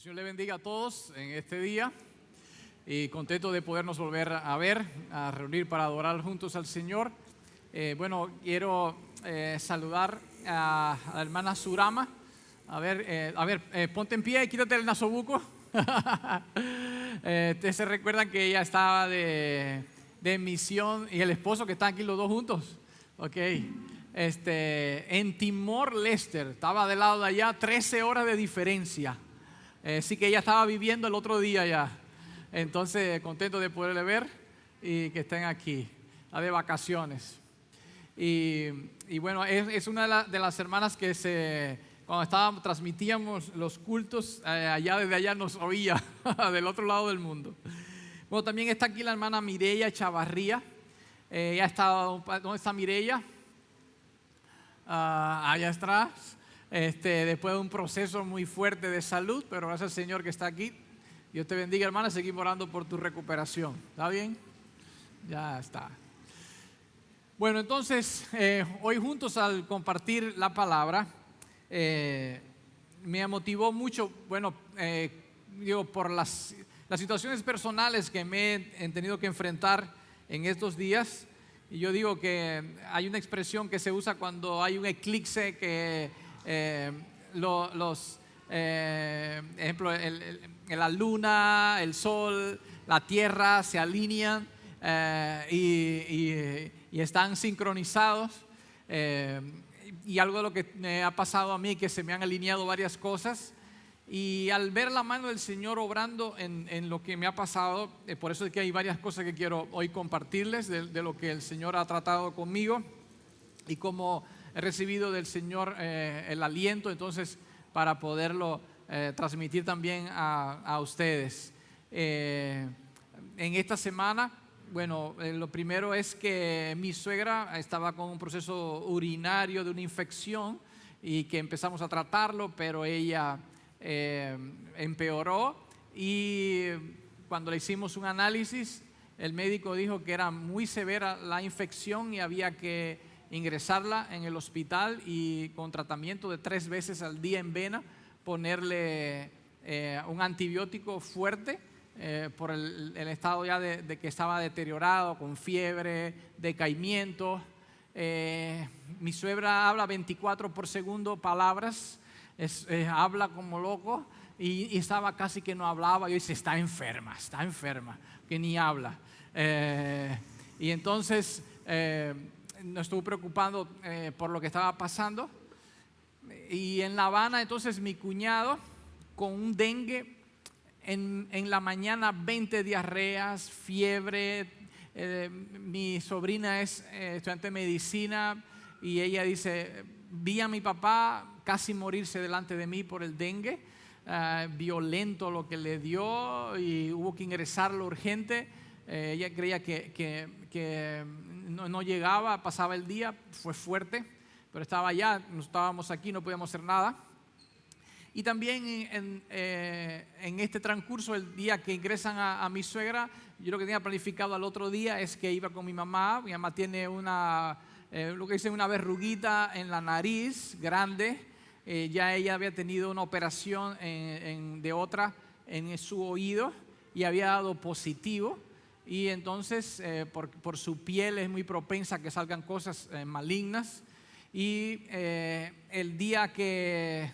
Señor le bendiga a todos en este día y contento de podernos volver a ver, a reunir para adorar juntos al Señor. Quiero saludar a la hermana Surama. Ponte en pie y quítate el nasobuco. Ustedes se recuerdan que ella estaba de misión y el esposo que están aquí los dos juntos. Ok. En Timor-Leste, estaba del lado de allá, 13 horas de diferencia. Sí que ella estaba viviendo el otro día ya. Entonces, contento de poderle ver y que estén aquí. Está de vacaciones. Y bueno, es una de las hermanas que cuando transmitíamos los cultos, desde allá nos oía, del otro lado del mundo. Bueno, también está aquí la hermana Mireya Chavarría. Ella está, ¿dónde está Mireya? Allá atrás. Después de un proceso muy fuerte de salud, pero gracias al Señor que está aquí. Dios te bendiga, hermana. Seguimos orando por tu recuperación. ¿Está bien? Ya está. Bueno, entonces, hoy juntos al compartir la palabra, me motivó mucho, por las situaciones personales que me he tenido que enfrentar en estos días. Y yo digo que hay una expresión que se usa cuando hay un eclipse que ejemplo, la luna, el sol, la tierra se alinean y están sincronizados. Y algo de lo que me ha pasado a mí, que se me han alineado varias cosas. Y al ver la mano del Señor obrando en lo que me ha pasado, por eso es que hay varias cosas que quiero hoy compartirles de lo que el Señor ha tratado conmigo y cómo he recibido del Señor el aliento, entonces, para poderlo transmitir también a ustedes. En esta semana, lo primero es que mi suegra estaba con un proceso urinario de una infección y que empezamos a tratarlo, pero ella empeoró, y cuando le hicimos un análisis, el médico dijo que era muy severa la infección y había que ingresarla en el hospital y con tratamiento de 3 veces al día en vena, ponerle un antibiótico fuerte por el estado ya de que estaba deteriorado, con fiebre, decaimiento. Mi suegra habla 24 por segundo palabras, habla como loco y estaba casi que no hablaba. Yo dice, está enferma, que ni habla. Y entonces nos estuvo preocupando por lo que estaba pasando. Y en La Habana, entonces, mi cuñado con un dengue, en la mañana 20 diarreas, fiebre. Mi sobrina es estudiante de medicina y ella dice, vi a mi papá casi morirse delante de mí por el dengue. Violento lo que le dio y hubo que ingresarlo urgente. Ella creía que no llegaba, pasaba el día, fue fuerte, pero estaba allá, no estábamos aquí, no podíamos hacer nada. Y también en este transcurso, el día que ingresan a mi suegra, yo lo que tenía planificado al otro día es que iba con mi mamá. Mi mamá tiene una verruguita en la nariz grande. Ya ella había tenido una operación de otra en su oído y había dado positivo. Y entonces por su piel es muy propensa a que salgan cosas malignas. Y el día que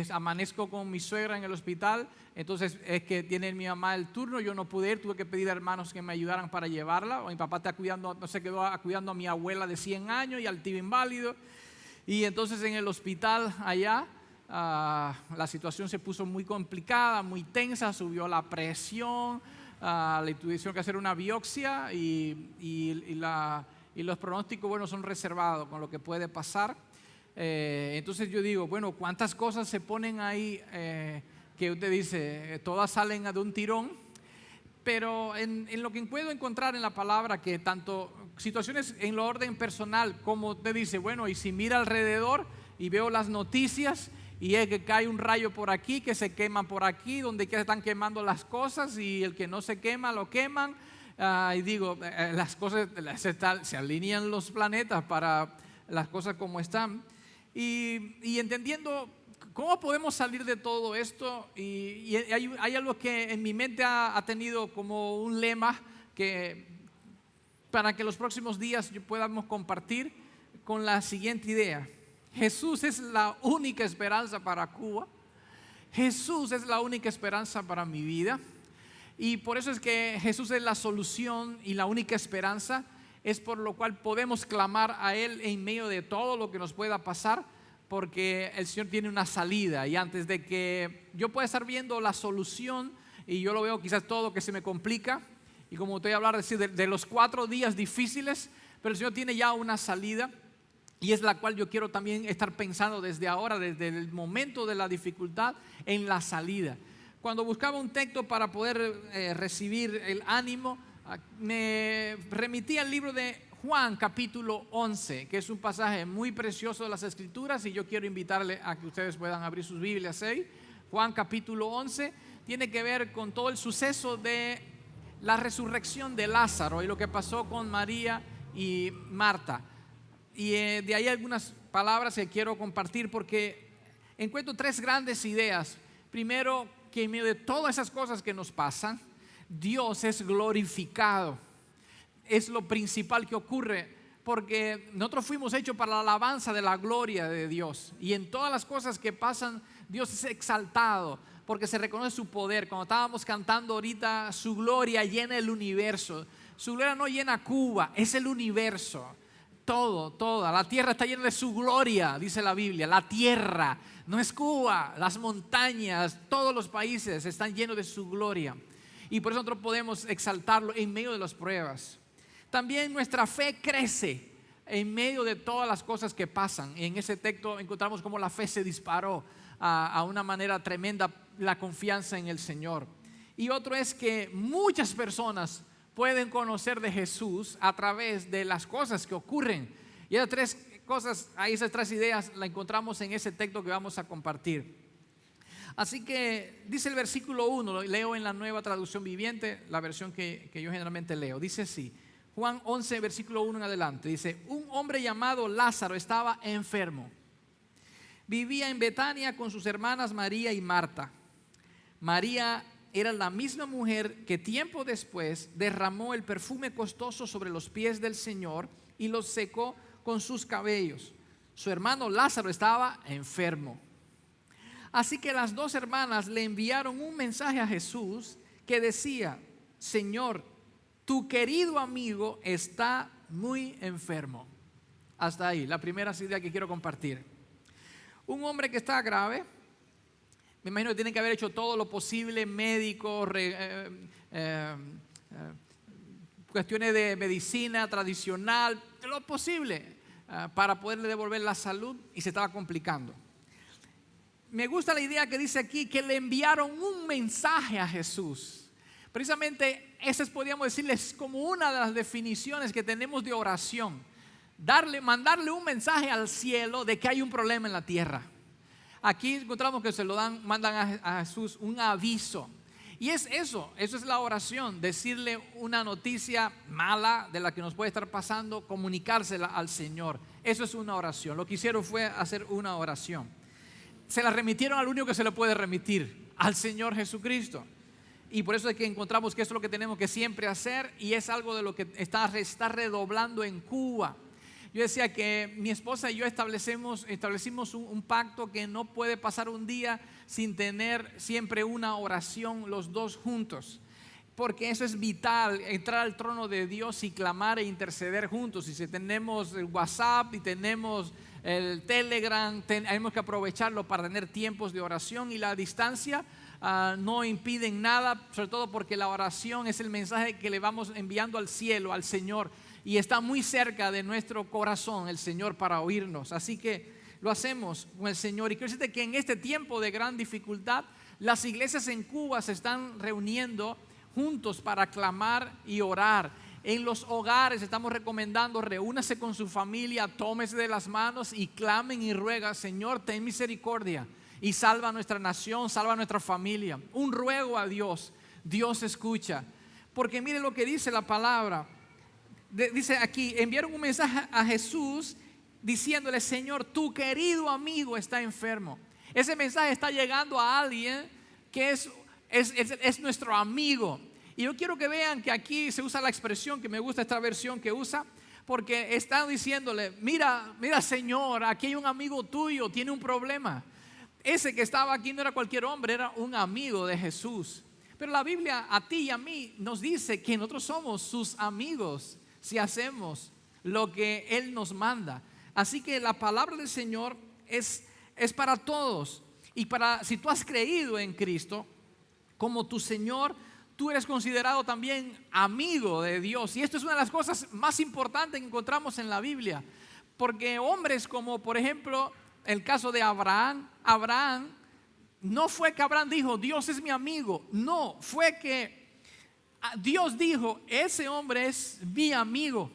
amanezco con mi suegra en el hospital, entonces es que tiene mi mamá el turno. Yo no pude ir, tuve que pedir a hermanos que me ayudaran para llevarla. Mi papá se quedó cuidando a mi abuela de 100 años y al tío inválido. Y entonces en el hospital allá la situación se puso muy complicada, muy tensa, subió la presión. Le tuvieron que hacer una biopsia y los pronósticos son reservados con lo que puede pasar. Entonces yo digo, ¿cuántas cosas se ponen ahí que usted dice, todas salen de un tirón? Pero en lo que puedo encontrar en la palabra, que tanto situaciones en lo orden personal, como usted dice, y si mira alrededor y veo las noticias y es que cae un rayo por aquí, que se quema por aquí, donde que están quemando las cosas, y el que no se quema lo queman. Y digo, las cosas se alinean los planetas para las cosas como están. Y entendiendo ¿cómo podemos salir de todo esto? Y hay algo que en mi mente ha tenido como un lema que para que los próximos días podamos compartir con la siguiente idea: Jesús es la única esperanza para Cuba. Jesús es la única esperanza para mi vida. Y por eso es que Jesús es la solución y la única esperanza. Es por lo cual podemos clamar a Él en medio de todo lo que nos pueda pasar, porque el Señor tiene una salida. Y antes de que yo pueda estar viendo la solución, y yo lo veo quizás todo que se me complica, y como te voy a hablar de los 4 días difíciles, pero el Señor tiene ya una salida, y es la cual yo quiero también estar pensando desde ahora, desde el momento de la dificultad, en la salida. Cuando buscaba un texto para poder recibir el ánimo, me remití al libro de Juan capítulo 11, que es un pasaje muy precioso de las Escrituras, y yo quiero invitarle a que ustedes puedan abrir sus Biblias ahí. Juan capítulo 11 tiene que ver con todo el suceso de la resurrección de Lázaro y lo que pasó con María y Marta. Y de ahí algunas palabras que quiero compartir, porque encuentro 3 grandes ideas. Primero, que en medio de todas esas cosas que nos pasan, Dios es glorificado. Es lo principal que ocurre, porque nosotros fuimos hechos para la alabanza de la gloria de Dios, y en todas las cosas que pasan Dios es exaltado porque se reconoce su poder. Cuando estábamos cantando ahorita, su gloria llena el universo. Su gloria no llena Cuba, es el universo. Toda la tierra está llena de su gloria, dice la Biblia. La tierra, no es Cuba, las montañas, todos los países están llenos de su gloria, y por eso nosotros podemos exaltarlo en medio de las pruebas. También nuestra fe crece en medio de todas las cosas que pasan. En ese texto encontramos cómo la fe se disparó a una manera tremenda, la confianza en el Señor. Y otro es que muchas personas pueden conocer de Jesús a través de las cosas que ocurren. Y esas 3 cosas, esas 3 ideas las encontramos en ese texto que vamos a compartir. Así que dice el versículo 1, lo leo en la Nueva Traducción Viviente, la versión que yo generalmente leo. Dice así, Juan 11, versículo 1 en adelante. Dice: un hombre llamado Lázaro estaba enfermo. Vivía en Betania con sus hermanas María y Marta. María era la misma mujer que tiempo después derramó el perfume costoso sobre los pies del Señor y los secó con sus cabellos. Su hermano Lázaro estaba enfermo. Así que las 2 hermanas le enviaron un mensaje a Jesús que decía: Señor, tu querido amigo está muy enfermo. Hasta ahí, la primera idea que quiero compartir. Un hombre que está grave, me imagino que tienen que haber hecho todo lo posible, médicos, cuestiones de medicina tradicional, lo posible para poderle devolver la salud, y se estaba complicando. Me gusta la idea que dice aquí, que le enviaron un mensaje a Jesús. Precisamente esa es, podríamos decirles, como una de las definiciones que tenemos de oración. Mandarle un mensaje al cielo de que hay un problema en la tierra. Aquí encontramos que mandan a Jesús un aviso. Y es eso es la oración, decirle una noticia mala de la que nos puede estar pasando, comunicársela al Señor. Eso es una oración. Lo que hicieron fue hacer una oración. Se la remitieron al único que se le puede remitir, al Señor Jesucristo. Y por eso es que encontramos que eso es lo que tenemos que siempre hacer, y es algo de lo que está redoblando en Cuba. Yo decía que mi esposa y yo establecimos un pacto que no puede pasar un día sin tener siempre una oración los 2 juntos, porque eso es vital, entrar al trono de Dios y clamar e interceder juntos. Y si tenemos el WhatsApp y tenemos el Telegram, tenemos que aprovecharlo para tener tiempos de oración, y la distancia no impiden nada, sobre todo porque la oración es el mensaje que le vamos enviando al cielo, al Señor, y está muy cerca de nuestro corazón el Señor para oírnos. Así que lo hacemos con el Señor. Y quiero decirte que en este tiempo de gran dificultad, las iglesias en Cuba se están reuniendo juntos para clamar y orar. En los hogares estamos recomendando: reúnase con su familia, tómese de las manos y clamen y ruega: Señor, ten misericordia y salva a nuestra nación, salva a nuestra familia. Un ruego a Dios, Dios escucha. Porque mire lo que dice la palabra. Dice aquí, enviaron un mensaje a Jesús diciéndole: Señor, tu querido amigo está enfermo. Ese mensaje está llegando a alguien que es nuestro amigo. Y yo quiero que vean que aquí se usa la expresión, que me gusta esta versión que usa, porque están diciéndole, mira Señor, aquí hay un amigo tuyo, tiene un problema. Ese que estaba aquí no era cualquier hombre, era un amigo de Jesús. Pero la Biblia a ti y a mí nos dice que nosotros somos sus amigos si hacemos lo que Él nos manda. Así que la palabra del Señor es para todos. Y si tú has creído en Cristo como tu Señor, tú eres considerado también amigo de Dios. Y esto es una de las cosas más importantes que encontramos en la Biblia. Porque hombres como por ejemplo el caso de Abraham, no fue que Abraham dijo, Dios es mi amigo. No, fue que Dios dijo, ese hombre es mi amigo.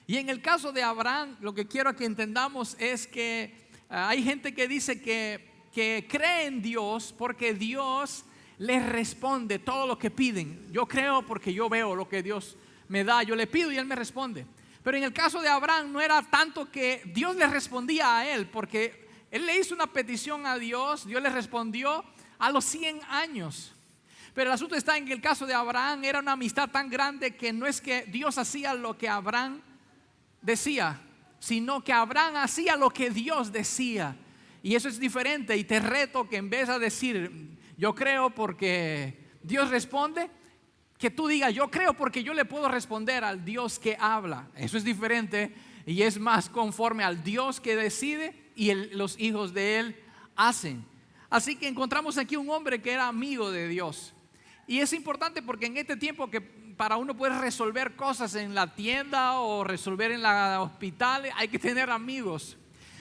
Y en el caso de Abraham, lo que quiero que entendamos es que hay gente que dice que cree en Dios porque Dios les responde todo lo que piden. Yo creo porque yo veo lo que Dios me da, yo le pido y Él me responde. Pero en el caso de Abraham no era tanto que Dios le respondía a él, porque él le hizo una petición a Dios, Dios le respondió a los 100 años. Pero el asunto está en que el caso de Abraham era una amistad tan grande que no es que Dios hacía lo que Abraham decía, sino que Abraham hacía lo que Dios decía. Y eso es diferente, y te reto que en vez de decir yo creo porque Dios responde, que tú digas yo creo porque yo le puedo responder al Dios que habla. Eso es diferente y es más conforme al Dios que decide y los hijos de Él hacen. Así que encontramos aquí un hombre que era amigo de Dios. Y es importante porque en este tiempo que para uno poder resolver cosas en la tienda o resolver en el hospital, hay que tener amigos.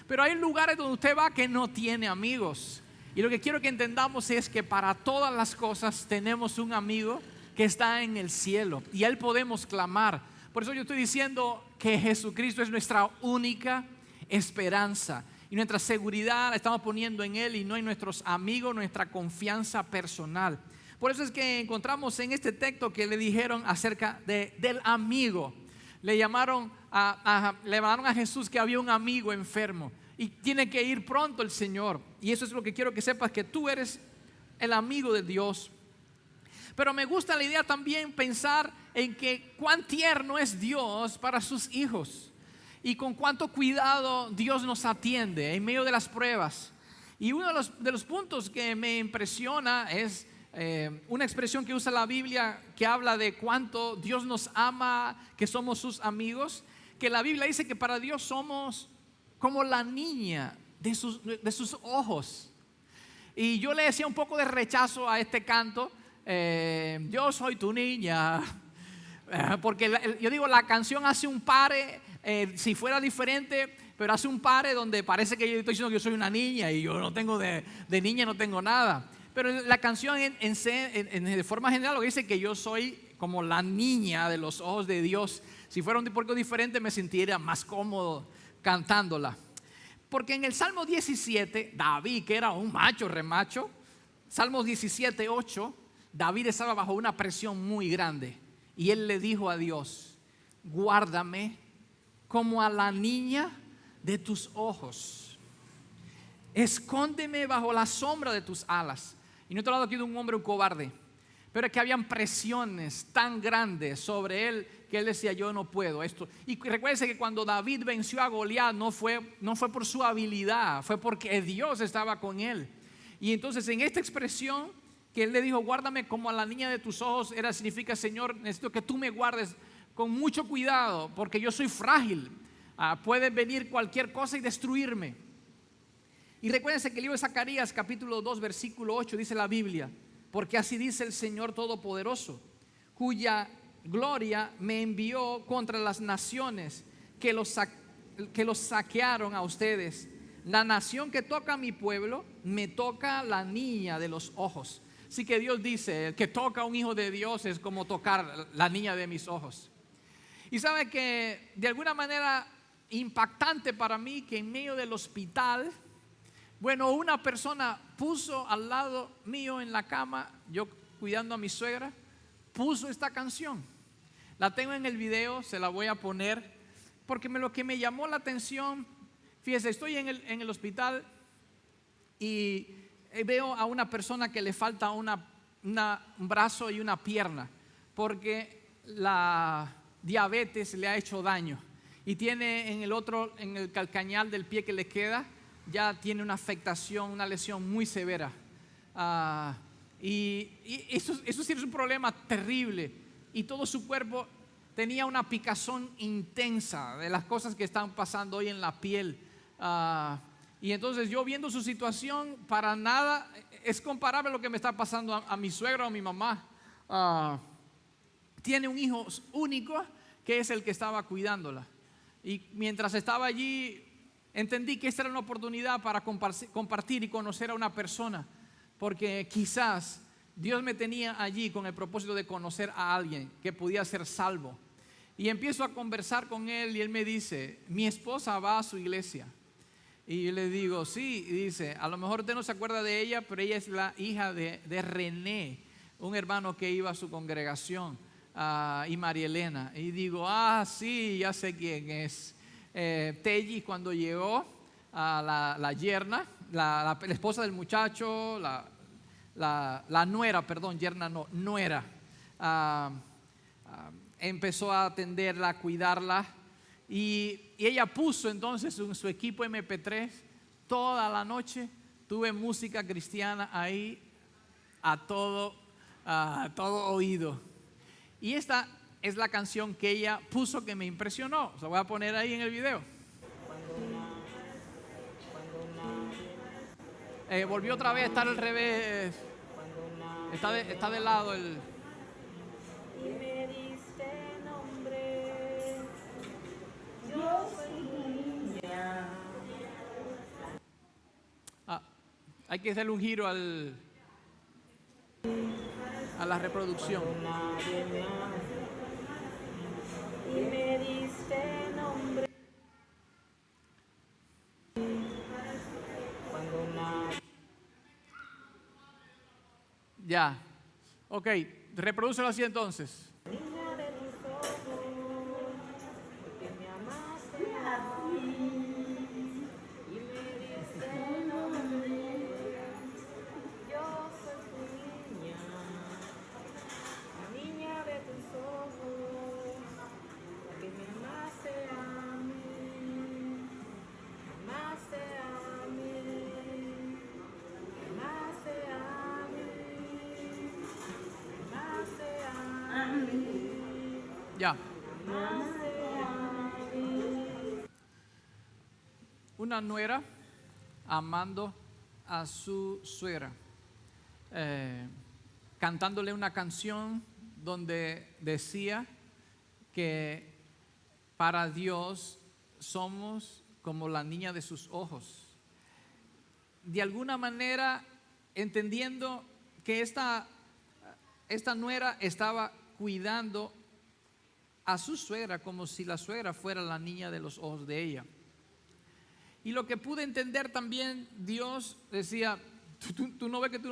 Pero hay lugares donde usted va que no tiene amigos. Y lo que quiero que entendamos es que para todas las cosas tenemos un amigo que está en el cielo y a Él podemos clamar. Por eso yo estoy diciendo que Jesucristo es nuestra única esperanza. Y nuestra seguridad la estamos poniendo en Él y no en nuestros amigos, nuestra confianza personal. Por eso es que encontramos en este texto que le dijeron acerca del amigo. Le llamaron a Jesús que había un amigo enfermo y tiene que ir pronto el Señor. Y eso es lo que quiero que sepas, que tú eres el amigo de Dios. Pero me gusta la idea también pensar en que cuán tierno es Dios para sus hijos y con cuánto cuidado Dios nos atiende en medio de las pruebas. Y uno de los puntos que me impresiona es una expresión que usa la Biblia que habla de cuánto Dios nos ama, que somos sus amigos. Que la Biblia dice que para Dios somos como la niña de sus ojos. Y yo le decía un poco de rechazo a este canto. Yo soy tu niña, porque yo digo, la canción hace un pare, si fuera diferente, pero hace un pare donde parece que yo estoy diciendo que yo soy una niña y yo no tengo de niña, no tengo nada. Pero la canción de forma general lo que dice que yo soy como la niña de los ojos de Dios. Si fuera un poco diferente me sentiría más cómodo cantándola. Porque en el Salmo 17, David, que era un macho remacho, Salmos 17, 8, David estaba bajo una presión muy grande y él le dijo a Dios: guárdame como a la niña de tus ojos, escóndeme bajo la sombra de tus alas. Y no estoy hablando aquí de un hombre, un cobarde, pero es que habían presiones tan grandes sobre él que él decía: yo no puedo esto. Y recuérdense que cuando David venció a Goliat no fue por su habilidad, fue porque Dios estaba con él. Y entonces en esta expresión que él le dijo: guárdame como a la niña de tus ojos, significa: Señor, necesito que tú me guardes con mucho cuidado porque yo soy frágil. Puede venir cualquier cosa y destruirme. Y recuérdense que el libro de Zacarías capítulo 2 versículo 8 dice la Biblia: porque así dice el Señor Todopoderoso, cuya gloria me envió contra las naciones que los saquearon a ustedes. La nación que toca a mi pueblo, me toca la niña de los ojos. Así que Dios dice: el que toca a un hijo de Dios es como tocar la niña de mis ojos. Y sabe que de alguna manera impactante para mí que en medio del hospital, bueno, una persona puso al lado mío en la cama, yo cuidando a mi suegra, puso esta canción. La tengo en el video, se la voy a poner, porque lo que me llamó la atención, fíjese, estoy en el hospital y veo a una persona que le falta un brazo y una pierna, porque la diabetes le ha hecho daño y tiene en el calcañar del pie que le queda, ya tiene una afectación, una lesión muy severa. Y eso sí es un problema terrible. Y todo su cuerpo tenía una picazón intensa de las cosas que están pasando hoy en la piel. Y entonces yo viendo su situación, para nada es comparable a lo que me está pasando a mi suegro o a mi mamá. Tiene un hijo único que es el que estaba cuidándola. Y mientras estaba allí, entendí que esta era una oportunidad para compartir y conocer a una persona, porque quizás Dios me tenía allí con el propósito de conocer a alguien que podía ser salvo. Y empiezo a conversar con él y él me dice: mi esposa va a su iglesia. Y yo le digo: sí. Y dice: a lo mejor usted no se acuerda de ella, pero ella es la hija de René, un hermano que iba a su congregación, y María Elena. Y digo: sí, ya sé quién es. Telly, cuando llegó, la yerna, la esposa del muchacho, la nuera, perdón, yerna no, nuera, empezó a atenderla, a cuidarla. Y ella puso entonces en su equipo MP3 toda la noche. Tuve música cristiana ahí a todo oído. Y esta es la canción que ella puso que me impresionó. Se voy a poner ahí en el video. Volvió otra vez a estar al revés. Está de lado el... Y me diste nombre, yo soy tu niña. Hay que hacerle un giro a la reproducción. Y me diste nombre. Ya. Ok, reprodúcelo así entonces. Niña de tus ojos, porque me amaste a mí. Y me diste nombre, yo soy tu niña. La niña de tus ojos, porque me amaste a mí. Me amaste a mí. Me amaste a mí. Me amaste a mí. Ya. Me amaste a mí. Una nuera amando a su suegra, cantándole una canción donde decía que para Dios somos como la niña de sus ojos. De alguna manera entendiendo que esta nuera estaba cuidando a su suegra como si la suegra fuera la niña de los ojos de ella. Y lo que pude entender también, Dios decía: tú no ves que tú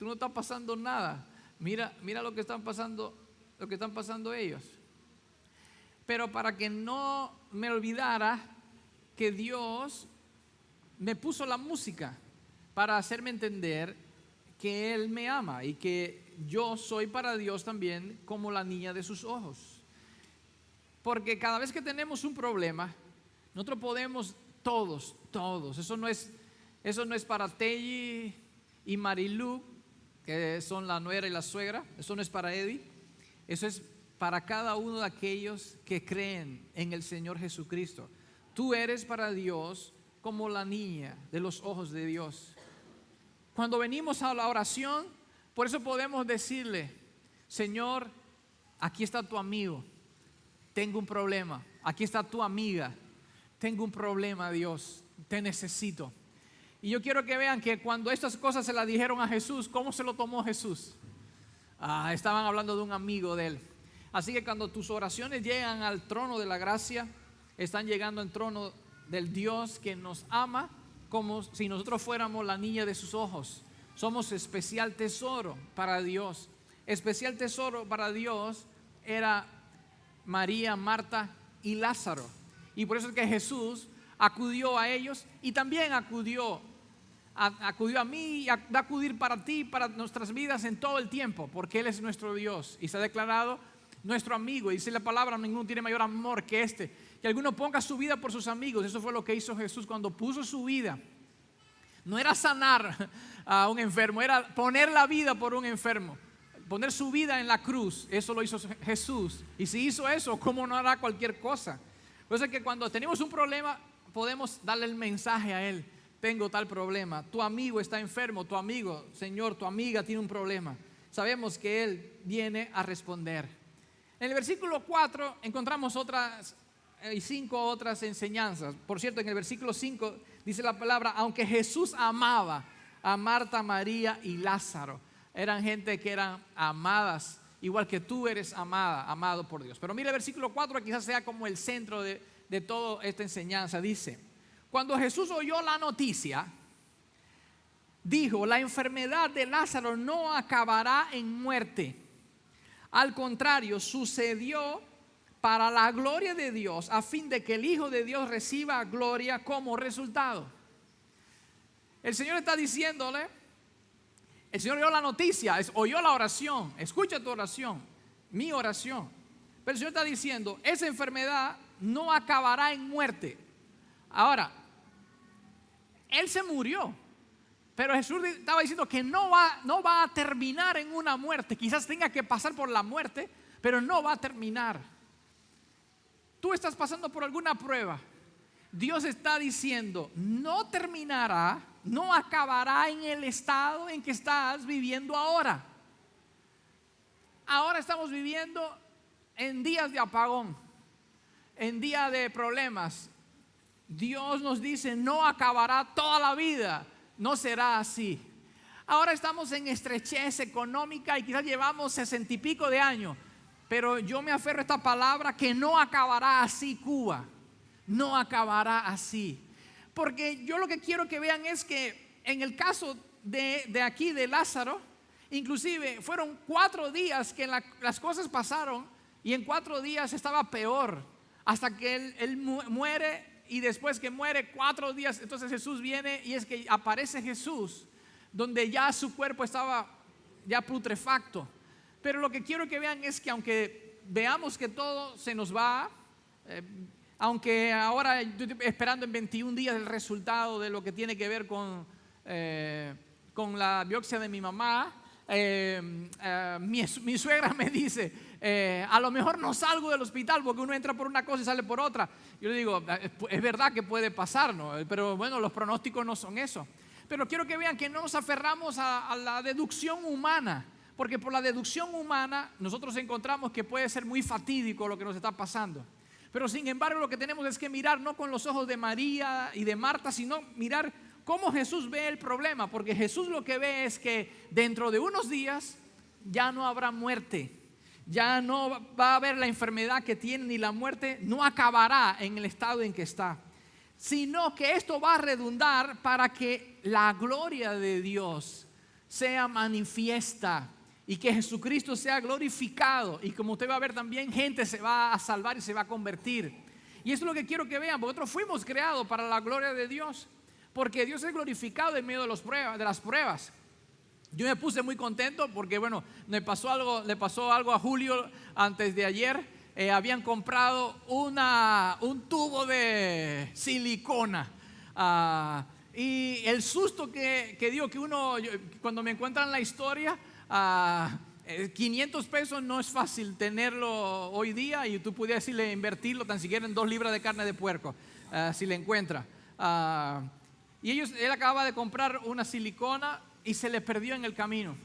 no estás pasando nada. Mira lo que están pasando ellos. Pero para que no me olvidara que Dios me puso la música para hacerme entender que Él me ama y que yo soy para Dios también como la niña de sus ojos. Porque cada vez que tenemos un problema, nosotros podemos todos, eso no es para Telly y Marilu, que son la nuera y la suegra. Eso no es para Eddie. Eso es para cada uno de aquellos que creen en el Señor Jesucristo. Tú eres para Dios como la niña de los ojos de Dios. Cuando venimos a la oración, por eso podemos decirle: Señor, aquí está tu amigo, tengo un problema. Aquí está tu amiga, tengo un problema, Dios, te necesito. Y yo quiero que vean que cuando estas cosas se las dijeron a Jesús, ¿cómo se lo tomó Jesús? Estaban hablando de un amigo de él. Así que cuando tus oraciones llegan al trono de la gracia, están llegando al trono del Dios que nos ama, como si nosotros fuéramos la niña de sus ojos. Somos especial tesoro para Dios. Especial tesoro para Dios era María, Marta y Lázaro. Y por eso es que Jesús acudió a ellos y también acudió acudió a mí y va a acudir para ti, para nuestras vidas en todo el tiempo, porque Él es nuestro Dios y se ha declarado nuestro amigo. Dice la palabra: ninguno tiene mayor amor que este, que alguno ponga su vida por sus amigos. Eso fue lo que hizo Jesús cuando puso su vida. No era sanar a un enfermo, era poner la vida por un enfermo, poner su vida en la cruz. Eso lo hizo Jesús. Y si hizo eso, ¿cómo no hará cualquier cosa? Por eso es que cuando tenemos un problema, podemos darle el mensaje a Él: tengo tal problema, tu amigo está enfermo, tu amigo, Señor, tu amiga tiene un problema. Sabemos que Él viene a responder. En el versículo 4 encontramos otras 5 otras enseñanzas. Por cierto, en el versículo 5 dice la palabra: aunque Jesús amaba a Marta, María y Lázaro. Eran gente que eran amadas, igual que tú eres amada, amado por Dios. Pero mira el versículo 4, quizás sea como el centro de toda esta enseñanza. Dice: cuando Jesús oyó la noticia, dijo: la enfermedad de Lázaro no acabará en muerte. Al contrario, sucedió para la gloria de Dios, a fin de que el Hijo de Dios reciba gloria como resultado. El Señor está diciéndole, el Señor oyó la noticia, oyó la oración, escucha tu oración, mi oración. Pero el Señor está diciendo: esa enfermedad no acabará en muerte. Ahora, Él se murió, pero Jesús estaba diciendo que no va a terminar en una muerte. Quizás tenga que pasar por la muerte, pero no va a terminar. Tú estás pasando por alguna prueba. Dios está diciendo: no terminará, no acabará en el estado en que estás viviendo ahora. Ahora estamos viviendo en días de apagón, en días de problemas. Dios nos dice: no acabará toda la vida, no será así. Ahora estamos en estrechez económica y quizás llevamos 60 y pico de años, pero yo me aferro a esta palabra que no acabará así Cuba, no acabará así. Porque yo lo que quiero que vean es que en el caso de aquí de Lázaro, inclusive fueron 4 días que las cosas pasaron y en 4 días estaba peor, hasta que él muere. Y después que muere 4 días, entonces Jesús viene y es que aparece Jesús, donde ya su cuerpo estaba ya putrefacto. Pero lo que quiero que vean es que aunque veamos que todo se nos va, aunque ahora yo estoy esperando en 21 días el resultado de lo que tiene que ver con la biopsia de mi mamá, mi suegra me dice: a lo mejor no salgo del hospital, porque uno entra por una cosa y sale por otra. Yo le digo: es verdad que puede pasar, ¿no? Pero bueno, los pronósticos no son eso. Pero quiero que vean que no nos aferramos a la deducción humana, porque por la deducción humana nosotros encontramos que puede ser muy fatídico lo que nos está pasando. Pero sin embargo, lo que tenemos es que mirar no con los ojos de María y de Marta, sino mirar cómo Jesús ve el problema, porque Jesús lo que ve es que dentro de unos días ya no habrá muerte. Ya no va a haber la enfermedad que tiene, ni la muerte no acabará en el estado en que está, sino que esto va a redundar para que la gloria de Dios sea manifiesta y que Jesucristo sea glorificado. Y como usted va a ver también, gente se va a salvar y se va a convertir. Y eso es lo que quiero que vean, porque nosotros fuimos creados para la gloria de Dios, porque Dios es glorificado en medio de las pruebas. Yo me puse muy contento porque bueno, le pasó algo a Julio antes de ayer. Habían comprado un tubo de silicona, y el susto que dio que cuando me encuentran la historia, 500 pesos no es fácil tenerlo hoy día, y tú pudieras decirle invertirlo tan siquiera en 2 libras de carne de puerco, si le encuentra. Y él acababa de comprar una silicona y se le perdió en el camino.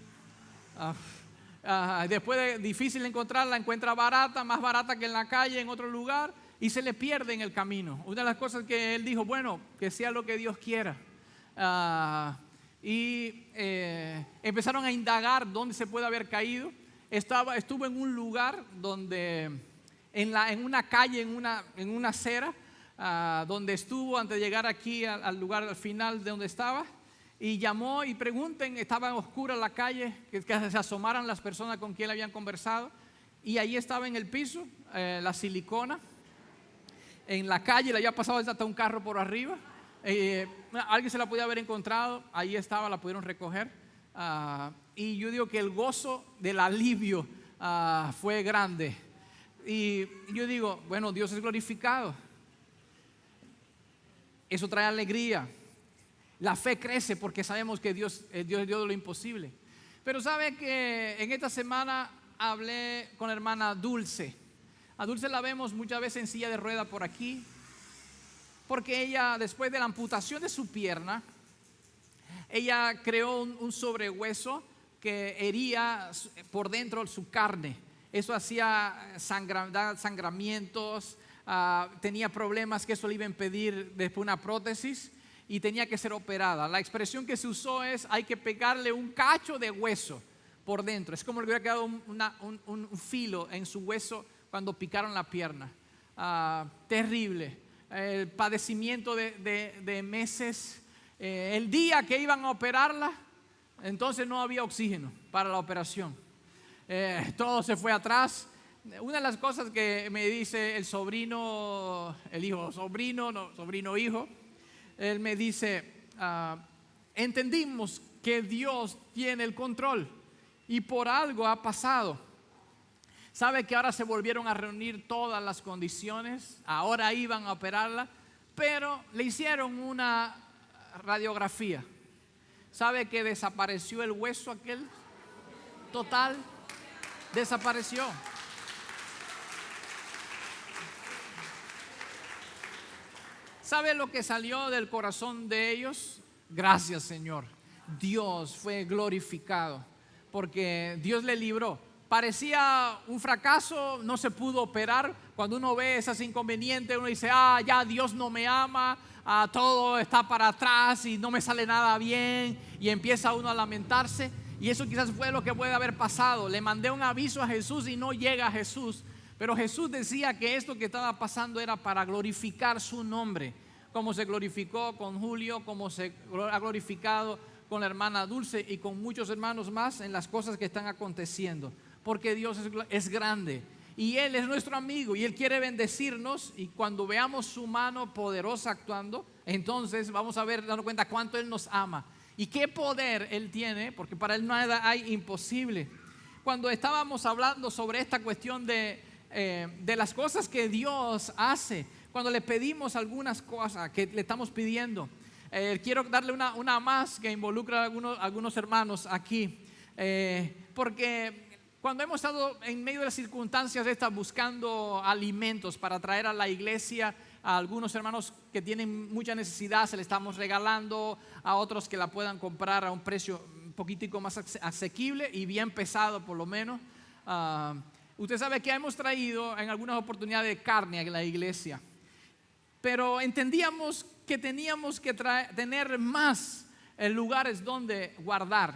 Después de difícil encontrarla, encuentra barata, más barata que en la calle, en otro lugar, y se le pierde en el camino. Una de las cosas que él dijo: bueno, que sea lo que Dios quiera. Empezaron a indagar dónde se puede haber caído. Estuvo en un lugar donde, en una calle, en una acera, donde estuvo antes de llegar aquí al lugar al final de donde estaba. Y llamó y pregunten, estaba oscura la calle, que se asomaran las personas con quien habían conversado. Y ahí estaba en el piso la silicona. En la calle le había pasado hasta un carro por arriba. Alguien se la podía haber encontrado, ahí estaba, la pudieron recoger. Y yo digo que el gozo del alivio fue grande. Y yo digo, bueno, Dios es glorificado. Eso trae alegría. La fe crece porque sabemos que Dios es Dios de lo imposible. Pero sabe que en esta semana hablé con la hermana Dulce. A Dulce la vemos muchas veces en silla de rueda por aquí, porque ella, después de la amputación de su pierna, ella creó un sobrehueso que hería por dentro su carne. Eso hacía sangramientos, tenía problemas que eso le iba a impedir después una prótesis y tenía que ser operada. La expresión que se usó es: hay que pegarle un cacho de hueso por dentro. Es como le hubiera quedado un filo en su hueso cuando picaron la pierna. Terrible. El padecimiento de meses. El día que iban a operarla, entonces no había oxígeno para la operación. Todo se fue atrás. Una de las cosas que me dice el sobrino, hijo, él me dice: entendimos que Dios tiene el control y por algo ha pasado. Sabe que ahora se volvieron a reunir todas las condiciones, ahora iban a operarla, pero le hicieron una radiografía. ¿Sabe que desapareció el hueso aquel? Total, desapareció. ¿Sabe lo que salió del corazón de ellos? Gracias, Señor. Dios fue glorificado porque Dios le libró. Parecía un fracaso, no se pudo operar. Cuando uno ve esas inconvenientes, uno dice: ya Dios no me ama, todo está para atrás y no me sale nada bien, y empieza uno a lamentarse. Y eso quizás fue lo que puede haber pasado. Le mandé un aviso a Jesús y no llega a Jesús. Pero Jesús decía que esto que estaba pasando era para glorificar su nombre, como se glorificó con Julio, como se ha glorificado con la hermana Dulce y con muchos hermanos más en las cosas que están aconteciendo. Porque Dios es grande y Él es nuestro amigo y Él quiere bendecirnos, y cuando veamos su mano poderosa actuando, entonces vamos a ver, dando cuenta cuánto Él nos ama y qué poder Él tiene, porque para Él nada hay imposible. Cuando estábamos hablando sobre esta cuestión de las cosas que Dios hace, cuando le pedimos algunas cosas que le estamos pidiendo, quiero darle una más que involucra a algunos hermanos aquí, porque cuando hemos estado en medio de las circunstancias estas buscando alimentos para traer a la iglesia a algunos hermanos que tienen mucha necesidad, se le estamos regalando, a otros que la puedan comprar a un precio un poquitico más asequible y bien pesado por lo menos. Usted sabe que hemos traído en algunas oportunidades carne a la iglesia, pero entendíamos que teníamos que tener más lugares donde guardar.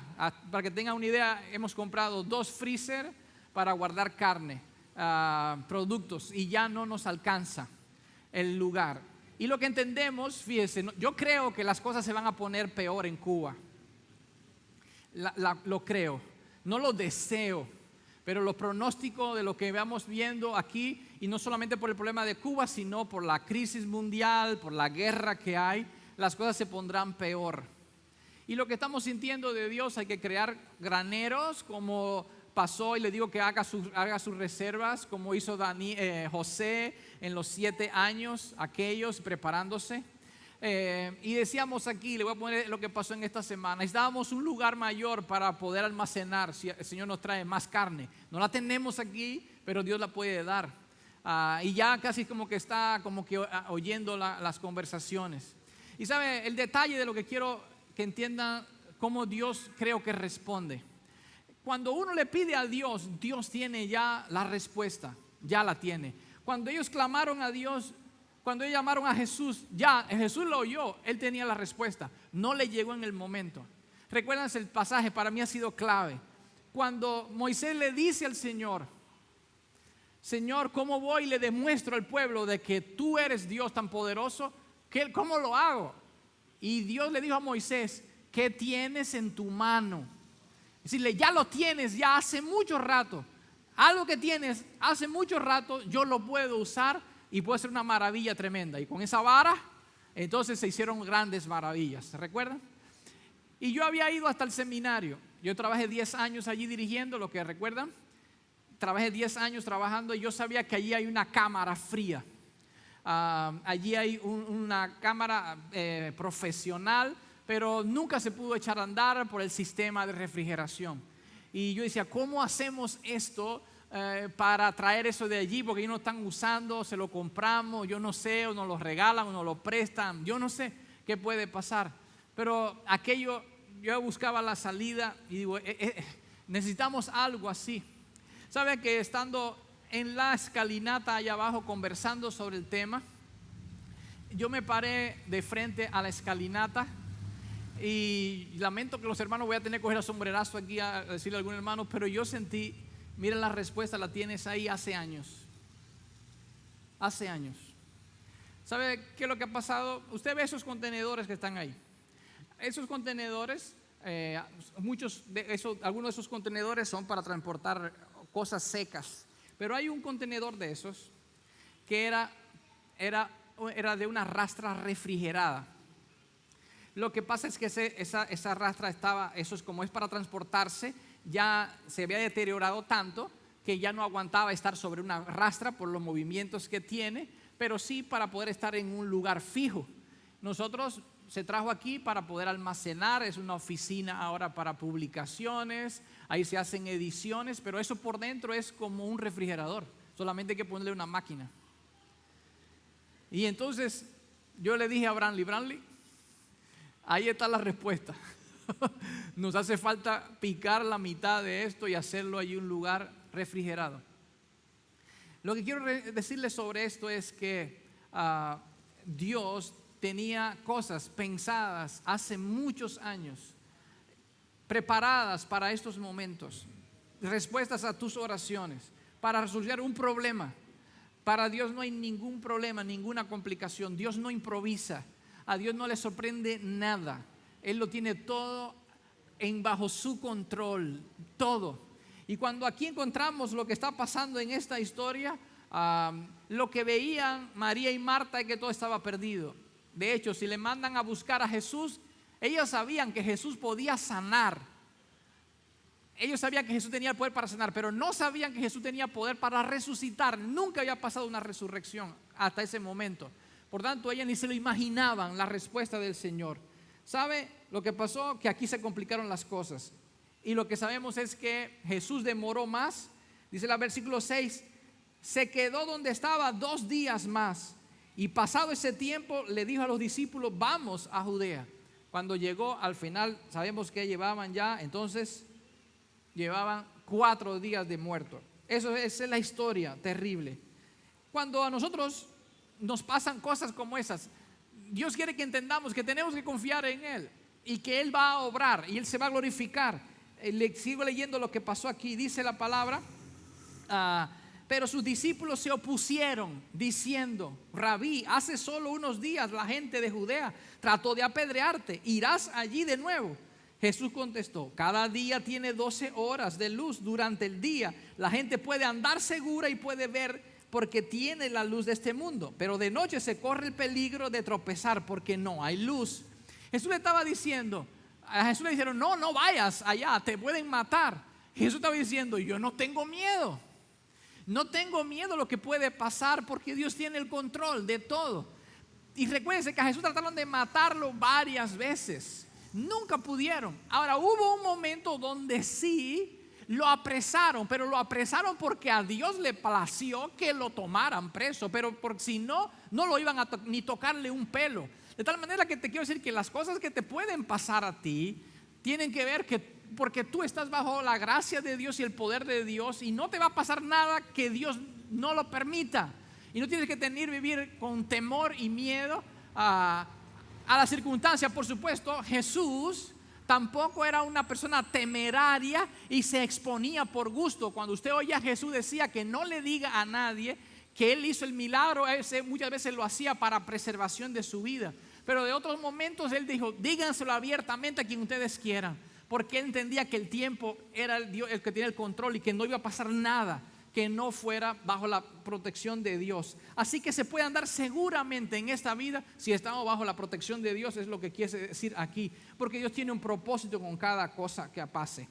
Para que tengan una idea, hemos comprado 2 freezer para guardar carne, productos, y ya no nos alcanza el lugar. Y lo que entendemos, fíjese, yo creo que las cosas se van a poner peor en Cuba. Lo creo, no lo deseo, pero los pronósticos de lo que vamos viendo aquí, y no solamente por el problema de Cuba, sino por la crisis mundial, por la guerra que hay, las cosas se pondrán peor. Y lo que estamos sintiendo de Dios, hay que crear graneros, como pasó, y le digo que haga sus reservas, como hizo José en los 7 años, aquellos preparándose. Y decíamos aquí, le voy a poner lo que pasó en esta semana: necesitábamos un lugar mayor para poder almacenar si el Señor nos trae más carne. No la tenemos aquí, pero Dios la puede dar. Y ya casi como que está oyendo las conversaciones. Y sabe, el detalle de lo que quiero que entiendan, cómo Dios creo que responde. Cuando uno le pide a Dios, Dios tiene ya la respuesta, ya la tiene. Cuando ellos clamaron a Dios, cuando ellos llamaron a Jesús, ya Jesús lo oyó, Él tenía la respuesta, no le llegó en el momento. Recuerdan el pasaje, para mí ha sido clave. Cuando Moisés le dice al Señor: Señor, ¿cómo voy y le demuestro al pueblo de que tú eres Dios tan poderoso? ¿Cómo lo hago? Y Dios le dijo a Moisés: ¿qué tienes en tu mano? Es decirle, ya lo tienes, ya hace mucho rato. Algo que tienes hace mucho rato, yo lo puedo usar y puede ser una maravilla tremenda. Y con esa vara Entonces se hicieron grandes maravillas, ¿se recuerdan? Y yo había ido hasta el seminario. Yo trabajé 10 años allí dirigiendo, lo que recuerdan. Trabajé 10 años trabajando y yo sabía que allí hay una cámara fría. Allí hay una cámara profesional, pero nunca se pudo echar a andar por el sistema de refrigeración. Y yo decía, ¿cómo hacemos esto para traer eso de allí? Porque ellos no están usando, se lo compramos, yo no sé, o nos lo regalan, o nos lo prestan, yo no sé qué puede pasar. Pero aquello, yo buscaba la salida y digo, necesitamos algo así. ¿Sabe que estando en la escalinata allá abajo conversando sobre el tema, yo me paré de frente a la escalinata y lamento que los hermanos voy a tener que coger el sombrerazo aquí a decirle a algún hermano, pero yo sentí, miren la respuesta, la tienes ahí hace años. Hace años. ¿Sabe qué es lo que ha pasado? Usted ve esos contenedores que están ahí. Esos contenedores, algunos de esos contenedores son para transportar cosas secas. Pero hay un contenedor de esos que era de una rastra refrigerada. Lo que pasa es que esa rastra eso es como es para transportarse, ya se había deteriorado tanto que ya no aguantaba estar sobre una rastra por los movimientos que tiene, pero sí para poder estar en un lugar fijo. Nosotros se trajo aquí para poder almacenar, es una oficina ahora para publicaciones, ahí se hacen ediciones, pero eso por dentro es como un refrigerador, solamente hay que ponerle una máquina. Y entonces yo le dije a Brantley, ahí está la respuesta. Nos hace falta picar la mitad de esto y hacerlo allí un lugar refrigerado. Lo que quiero decirles sobre esto es que Dios tenía cosas pensadas hace muchos años, preparadas para estos momentos, respuestas a tus oraciones, para resolver un problema. Para Dios no hay ningún problema, ninguna complicación. Dios no improvisa, a Dios no le sorprende nada. Él lo tiene todo bajo su control, todo. Y cuando aquí encontramos lo que está pasando en esta historia, lo que veían María y Marta es que todo estaba perdido. De hecho, si le mandan a buscar a Jesús, ellos sabían que Jesús podía sanar. Ellos sabían que Jesús tenía el poder para sanar, pero no sabían que Jesús tenía poder para resucitar. Nunca había pasado una resurrección hasta ese momento. Por tanto, ellas ni se lo imaginaban la respuesta del Señor. ¿Sabe lo que pasó? Que aquí se complicaron las cosas. Y lo que sabemos es que Jesús demoró más. Dice el versículo 6, se quedó donde estaba 2 días más. Y pasado ese tiempo le dijo a los discípulos, vamos a Judea. Cuando llegó al final, sabemos que llevaban 4 días de muerto. Esa es la historia terrible. Cuando a nosotros nos pasan cosas como esas, Dios quiere que entendamos que tenemos que confiar en Él y que Él va a obrar y Él se va a glorificar. Le sigo leyendo lo que pasó aquí. Dice la palabra, pero sus discípulos se opusieron diciendo, Rabí, hace solo unos días la gente de Judea trató de apedrearte, ¿irás allí de nuevo? Jesús contestó, cada día tiene 12 horas de luz durante el día. La gente puede andar segura y puede ver porque tiene la luz de este mundo, pero de noche se corre el peligro de tropezar porque no hay luz. Jesús le estaba diciendo, a Jesús le dijeron, no vayas allá, te pueden matar. Jesús estaba diciendo, yo no tengo miedo. No tengo miedo a lo que puede pasar porque Dios tiene el control de todo. Y recuérdense que a Jesús trataron de matarlo varias veces. Nunca pudieron. Ahora hubo un momento donde sí lo apresaron, pero lo apresaron porque a Dios le plació que lo tomaran preso, pero porque si no, no lo iban a ni tocarle un pelo. De tal manera que te quiero decir que las cosas que te pueden pasar a ti tienen que ver porque tú estás bajo la gracia de Dios y el poder de Dios y no te va a pasar nada que Dios no lo permita. Y no tienes que vivir con temor y miedo a la circunstancia. Por supuesto, Jesús tampoco era una persona temeraria y se exponía por gusto. Cuando usted oye a Jesús decía que no le diga a nadie que Él hizo el milagro, muchas veces lo hacía para preservación de su vida. Pero de otros momentos Él dijo, díganselo abiertamente a quien ustedes quieran, porque Él entendía que el tiempo era el Dios el que tenía el control y que no iba a pasar nada que no fuera bajo la protección de Dios. Así que se puede andar seguramente en esta vida si estamos bajo la protección de Dios, es lo que quiere decir aquí, porque Dios tiene un propósito con cada cosa que pase.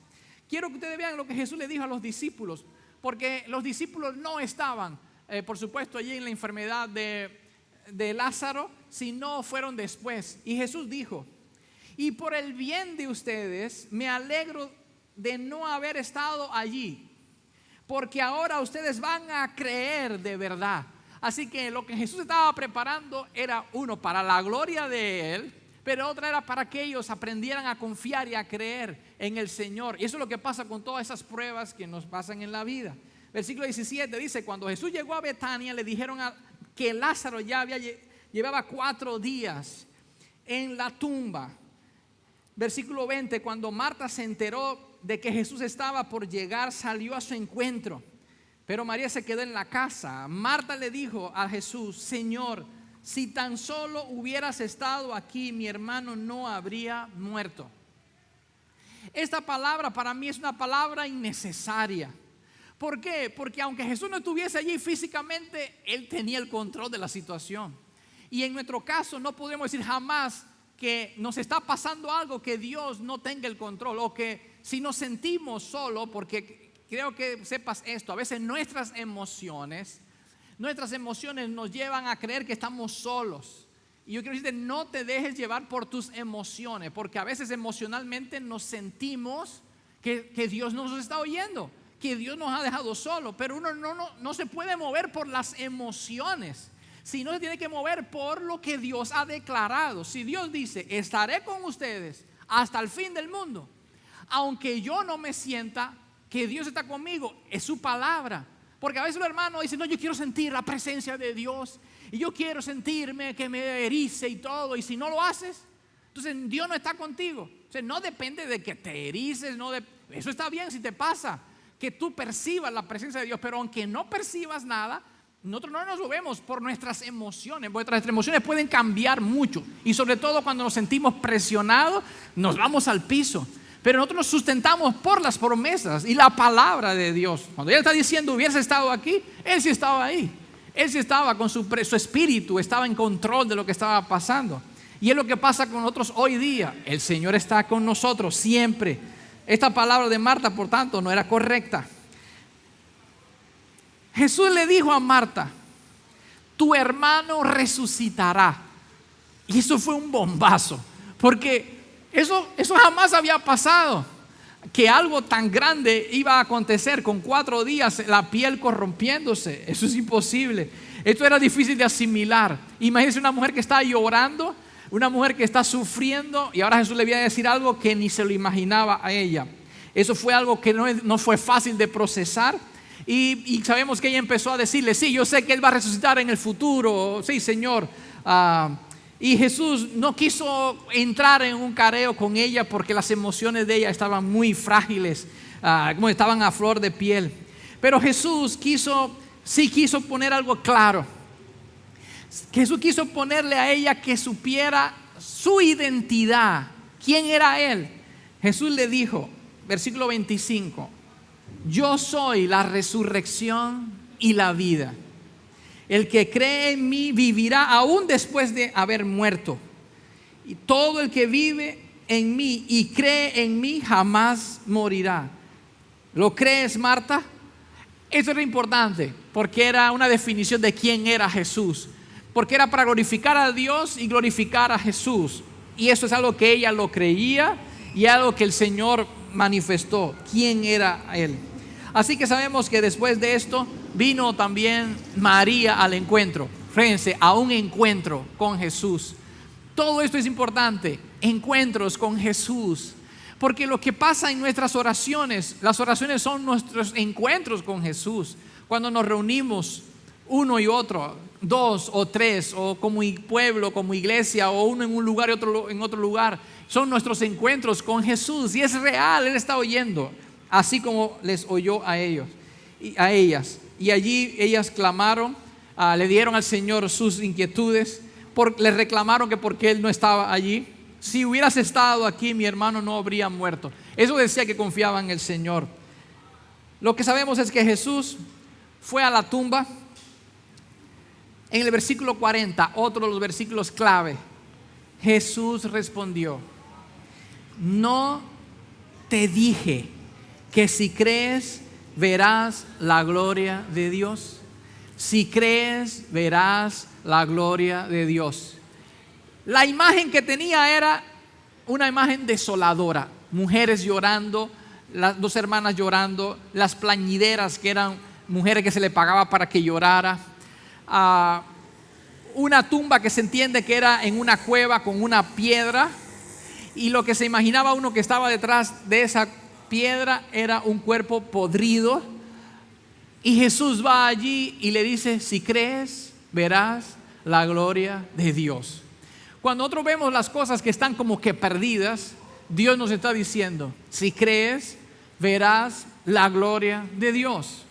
Quiero que ustedes vean lo que Jesús le dijo a los discípulos, porque los discípulos no estaban, por supuesto, allí en la enfermedad de Lázaro, sino fueron después. Y Jesús dijo: y por el bien de ustedes me alegro de no haber estado allí, porque ahora ustedes van a creer de verdad. Así que lo que Jesús estaba preparando era, uno, para la gloria de Él, pero otra era para que ellos aprendieran a confiar y a creer en el Señor. Y eso es lo que pasa con todas esas pruebas que nos pasan en la vida. Versículo 17 dice: cuando Jesús llegó a Betania, le dijeron que Lázaro ya llevaba 4 días en la tumba. Versículo 20: cuando Marta se enteró de que Jesús estaba por llegar, salió a su encuentro, pero María se quedó en la casa. Marta le dijo a Jesús: Señor, si tan solo hubieras estado aquí, mi hermano no habría muerto. Esta palabra para mí es una palabra innecesaria. ¿Por qué? Porque aunque Jesús no estuviese allí físicamente, Él tenía el control de la situación. Y en nuestro caso no podemos decir jamás que nos está pasando algo que Dios no tenga el control, o que si nos sentimos solos, porque creo que sepas esto, a veces nuestras emociones nos llevan a creer que estamos solos. Y yo quiero decirte, no te dejes llevar por tus emociones, porque a veces emocionalmente nos sentimos que Dios no nos está oyendo, que Dios nos ha dejado solos, pero uno no se puede mover por las emociones, sino se tiene que mover por lo que Dios ha declarado. Si Dios dice: estaré con ustedes hasta el fin del mundo, aunque yo no me sienta que Dios está conmigo, es su palabra. Porque a veces los hermanos dicen: no, yo quiero sentir la presencia de Dios, y yo quiero sentirme que me erice y todo, y si no lo haces, entonces Dios no está contigo. O sea, no depende de que te erices, eso está bien si te pasa, que tú percibas la presencia de Dios, pero aunque no percibas nada, nosotros no nos movemos por nuestras emociones. Nuestras emociones pueden cambiar mucho, y sobre todo cuando nos sentimos presionados, nos vamos al piso. Pero nosotros nos sustentamos por las promesas y la palabra de Dios. Cuando Él está diciendo: hubieras estado aquí, Él sí estaba ahí. Él sí estaba con su espíritu, estaba en control de lo que estaba pasando. Y es lo que pasa con nosotros hoy día. El Señor está con nosotros siempre. Esta palabra de Marta, por tanto, no era correcta. Jesús le dijo a Marta: tu hermano resucitará. Y eso fue un bombazo, porque eso jamás había pasado, que algo tan grande iba a acontecer con 4 días, la piel corrompiéndose. Eso es imposible. Esto era difícil de asimilar. Imagínense una mujer que está llorando, una mujer que está sufriendo, y ahora Jesús le viene a decir algo que ni se lo imaginaba a ella. Eso fue algo que no fue fácil de procesar. Y sabemos que ella empezó a decirle: sí, yo sé que Él va a resucitar en el futuro, sí, Señor. Y Jesús no quiso entrar en un careo con ella, porque las emociones de ella estaban muy frágiles, como estaban a flor de piel. Pero Jesús quiso poner algo claro. Jesús quiso ponerle a ella que supiera su identidad, quién era Él. Jesús le dijo, versículo 25: yo soy la resurrección y la vida. El que cree en mí vivirá aún después de haber muerto. Y todo el que vive en mí y cree en mí jamás morirá. ¿Lo crees, Marta? Eso era importante, porque era una definición de quién era Jesús. Porque era para glorificar a Dios y glorificar a Jesús. Y eso es algo que ella lo creía, y algo que el Señor manifestó, quién era Él. Así que sabemos que después de esto vino también María al encuentro. Fíjense, a un encuentro con Jesús. Todo esto es importante, encuentros con Jesús. Porque lo que pasa en nuestras oraciones, las oraciones son nuestros encuentros con Jesús. Cuando nos reunimos uno y otro, 2 o 3, o como pueblo, como iglesia, o uno en un lugar y otro en otro lugar, son nuestros encuentros con Jesús. Y es real, Él está oyendo, así como les oyó a ellos y a ellas. Y allí ellas clamaron, le dieron al Señor sus inquietudes, le reclamaron que porque Él no estaba allí. Si hubieras estado aquí, mi hermano no habría muerto. Eso decía que confiaban en el Señor. Lo que sabemos es que Jesús fue a la tumba. En el versículo 40, otro de los versículos clave, Jesús respondió: no te dije que si crees verás la gloria de Dios. Si crees verás la gloria de Dios. La imagen que tenía era una imagen desoladora. Mujeres llorando, las dos hermanas llorando, las plañideras, que eran mujeres que se le pagaba para que llorara. Una tumba que se entiende que era en una cueva con una piedra, y lo que se imaginaba uno que estaba detrás de esa piedra era un cuerpo podrido. Y Jesús va allí y le dice: si crees verás la gloria de Dios. Cuando nosotros vemos las cosas que están como que perdidas, Dios nos está diciendo: si crees verás la gloria de Dios.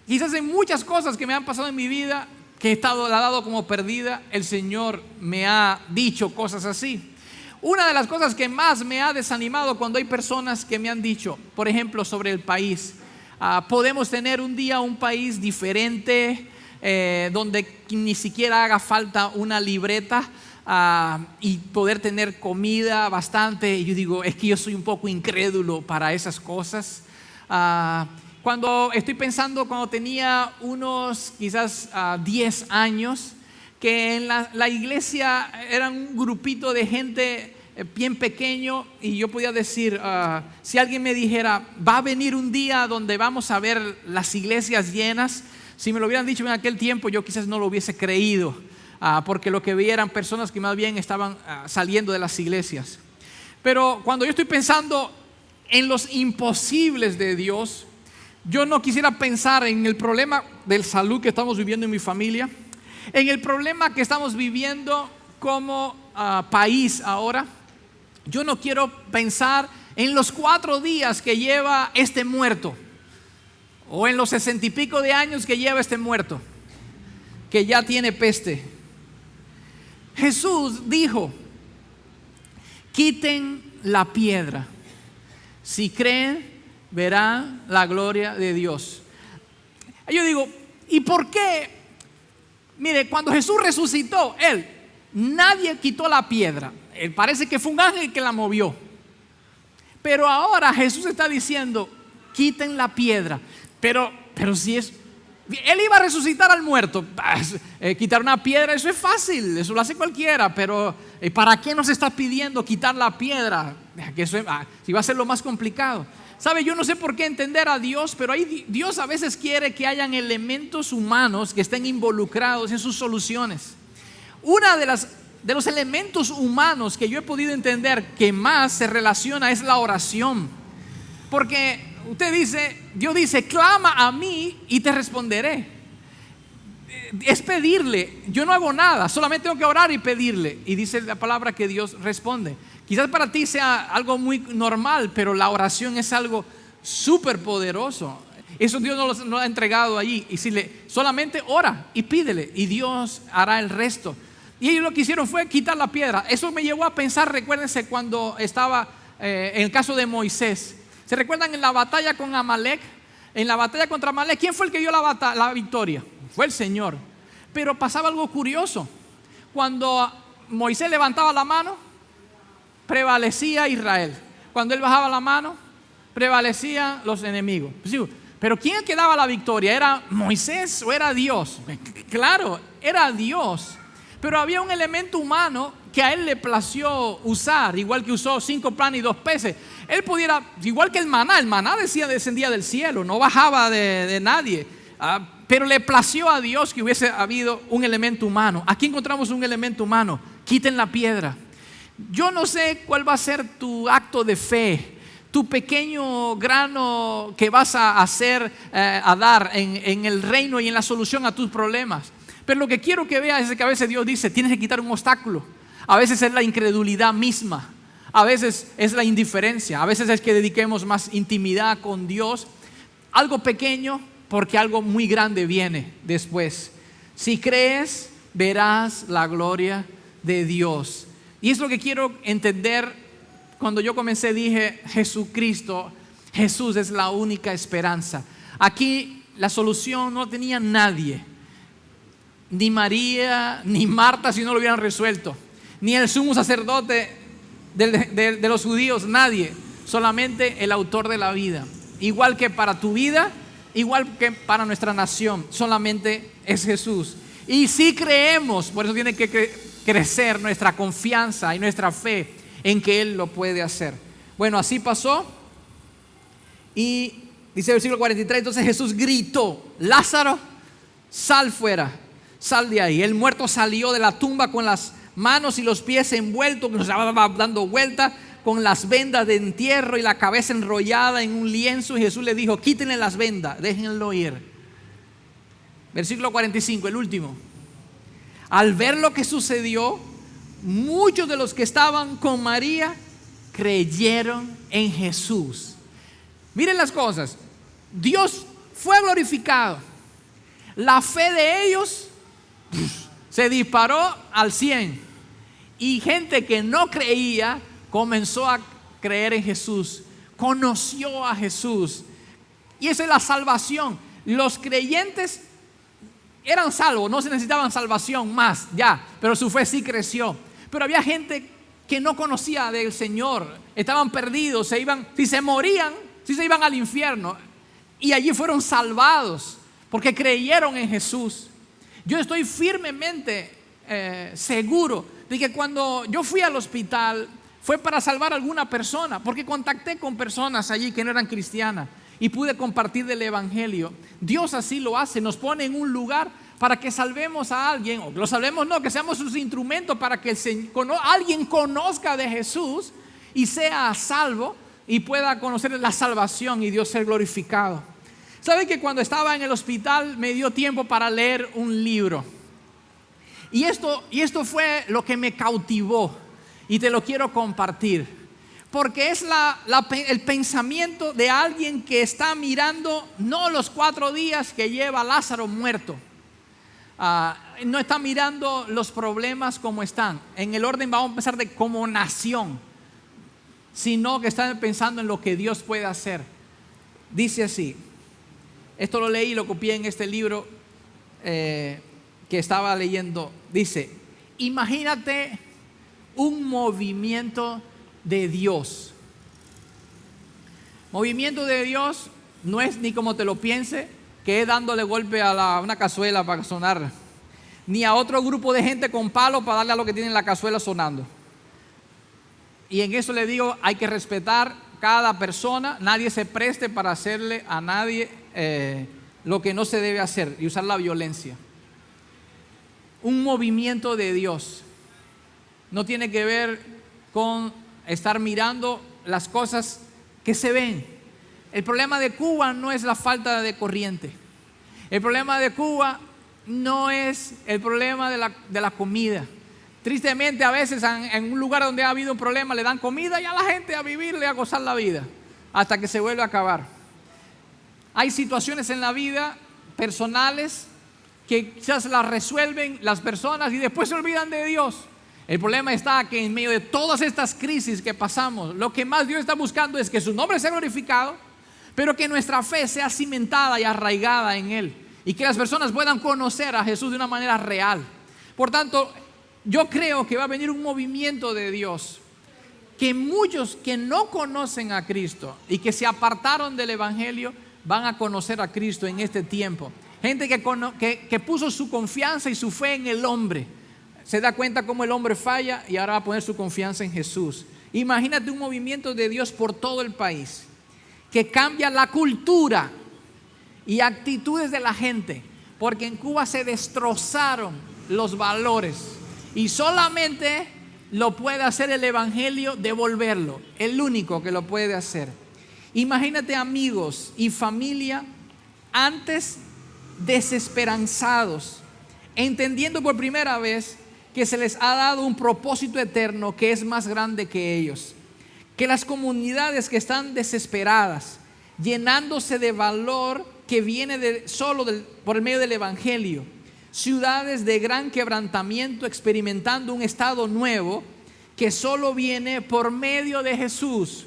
Quizás en muchas cosas que me han pasado en mi vida, que he estado dado como perdida, el Señor me ha dicho cosas así. Una de las cosas que más me ha desanimado cuando hay personas que me han dicho, por ejemplo, sobre el país, podemos tener un día un país diferente, donde ni siquiera haga falta una libreta, y poder tener comida bastante. Y yo digo, es que yo soy un poco incrédulo para esas cosas. Cuando estoy pensando, cuando tenía unos quizás 10 años, que en la iglesia era un grupito de gente bien pequeño, y yo podía decir, si alguien me dijera, va a venir un día donde vamos a ver las iglesias llenas, si me lo hubieran dicho en aquel tiempo, yo quizás no lo hubiese creído, porque lo que veía eran personas que más bien estaban saliendo de las iglesias. Pero cuando yo estoy pensando en los imposibles de Dios, yo no quisiera pensar en el problema de salud que estamos viviendo en mi familia, en el problema que estamos viviendo como país ahora. Yo no quiero pensar en los 4 días que lleva este muerto, o en los 60 y pico de años que lleva este muerto, que ya tiene peste. Jesús dijo: quiten la piedra. Si creen, verán la gloria de Dios. Yo digo, ¿y por qué? Mire, cuando Jesús resucitó, nadie quitó la piedra. Parece que fue un ángel que la movió. Pero ahora Jesús está diciendo: quiten la piedra. Pero si es, Él iba a resucitar al muerto, quitar una piedra, eso es fácil, eso lo hace cualquiera. Pero ¿para qué nos está pidiendo quitar la piedra? Que eso si va a ser lo más complicado. ¿Sabe? Yo no sé por qué entender a Dios, pero Dios a veces quiere que hayan elementos humanos que estén involucrados en sus soluciones. Una de los elementos humanos que yo he podido entender que más se relaciona es la oración. Porque Dios dice: clama a mí y te responderé. Es pedirle. Yo no hago nada, solamente tengo que orar y pedirle. Y dice la palabra que Dios responde. Quizás para ti sea algo muy normal, pero la oración es algo súper poderoso. Eso Dios nos lo ha entregado allí. Y solamente ora y pídele, y Dios hará el resto. Y ellos lo que hicieron fue quitar la piedra. Eso me llevó a pensar, recuérdense cuando estaba en el caso de Moisés. ¿Se recuerdan en la batalla con Amalek? En la batalla contra Amalek, ¿quién fue el que dio la victoria? Fue el Señor. Pero pasaba algo curioso. Cuando Moisés levantaba la mano, prevalecía Israel. Cuando él bajaba la mano, prevalecían los enemigos. Pero ¿quién es que daba la victoria? ¿Era Moisés o era Dios? Claro, era Dios. Pero había un elemento humano que a él le plació usar, igual que usó 5 panes y 2 peces. Él pudiera, igual que el maná descendía del cielo, no bajaba de nadie. Pero le plació a Dios que hubiese habido un elemento humano. Aquí encontramos un elemento humano: quiten la piedra. Yo no sé cuál va a ser tu acto de fe, tu pequeño grano que vas a hacer, a dar en el reino y en la solución a tus problemas. Pero lo que quiero que veas es que a veces Dios dice: tienes que quitar un obstáculo. A veces es la incredulidad misma, a veces es la indiferencia, a veces es que dediquemos más intimidad con Dios. Algo pequeño, porque algo muy grande viene después. Si crees, verás la gloria de Dios. Y es lo que quiero entender. Cuando yo comencé dije: Jesucristo, Jesús es la única esperanza. Aquí la solución no tenía nadie. Ni María, ni Marta si no lo hubieran resuelto. Ni el sumo sacerdote de los judíos, nadie. Solamente el autor de la vida. Igual que para tu vida, igual que para nuestra nación, solamente es Jesús. Y si creemos, por eso tiene que crecer nuestra confianza y nuestra fe en que Él lo puede hacer. Bueno, así pasó. Y dice el versículo 43, entonces Jesús gritó: Lázaro, sal fuera, sal de ahí. El muerto salió de la tumba con las manos y los pies envueltos, que nos estaba dando vuelta, con las vendas de entierro y la cabeza enrollada en un lienzo. Y Jesús le dijo: quítenle las vendas, déjenlo ir. Versículo 45, el último. Al ver lo que sucedió, muchos de los que estaban con María creyeron en Jesús. Miren las cosas. Dios fue glorificado. La fe de ellos se disparó al 100. Y gente que no creía comenzó a creer en Jesús. Conoció a Jesús. Y esa es la salvación. Los creyentes eran salvos, no se necesitaban salvación más, ya, pero su fe sí creció. Pero había gente que no conocía del Señor, estaban perdidos, si se morían, si se iban al infierno. Y allí fueron salvados porque creyeron en Jesús. Yo estoy firmemente seguro de que cuando yo fui al hospital fue para salvar a alguna persona, porque contacté con personas allí que no eran cristianas y pude compartir del evangelio. Dios así lo hace, nos pone en un lugar para que salvemos a alguien, o que lo salvemos, no, que seamos sus instrumentos para que alguien conozca de Jesús y sea salvo y pueda conocer la salvación y Dios ser glorificado. ¿Sabe que cuando estaba en el hospital me dio tiempo para leer un libro? Y esto fue lo que me cautivó y te lo quiero compartir. Porque es el pensamiento de alguien que está mirando no los 4 días que lleva Lázaro muerto. No está mirando los problemas como están. En el orden vamos a empezar de como nación, sino que está pensando en lo que Dios puede hacer. Dice así. Esto lo leí, lo copié en este libro que estaba leyendo. Dice: imagínate un movimiento de Dios. Movimiento de Dios no es ni como te lo piense, que es dándole golpe a una cazuela para sonar, ni a otro grupo de gente con palo para darle a lo que tiene en la cazuela sonando. Y en eso le digo, hay que respetar cada persona. Nadie se preste para hacerle a nadie lo que no se debe hacer y usar la violencia. Un movimiento de Dios no tiene que ver con estar mirando las cosas que se ven. El problema de Cuba no es la falta de corriente. El problema de Cuba no es el problema de la comida. Tristemente a veces en un lugar donde ha habido un problema le dan comida y a la gente a vivirle, a gozar la vida hasta que se vuelve a acabar. Hay situaciones en la vida personales que quizás las resuelven las personas y después se olvidan de Dios. El problema está que en medio de todas estas crisis que pasamos, lo que más Dios está buscando es que su nombre sea glorificado, pero que nuestra fe sea cimentada y arraigada en Él y que las personas puedan conocer a Jesús de una manera real. Por tanto, yo creo que va a venir un movimiento de Dios, que muchos que no conocen a Cristo y que se apartaron del evangelio van a conocer a Cristo en este tiempo. Gente que puso su confianza y su fe en el hombre. Se da cuenta cómo el hombre falla y ahora va a poner su confianza en Jesús. Imagínate un movimiento de Dios por todo el país que cambia la cultura y actitudes de la gente, porque en Cuba se destrozaron los valores y solamente lo puede hacer el evangelio, devolverlo, el único que lo puede hacer. Imagínate amigos y familia antes desesperanzados, entendiendo por primera vez que se les ha dado un propósito eterno que es más grande que ellos. Que las comunidades que están desesperadas, llenándose de valor que viene por el medio del evangelio, ciudades de gran quebrantamiento experimentando un estado nuevo que solo viene por medio de Jesús.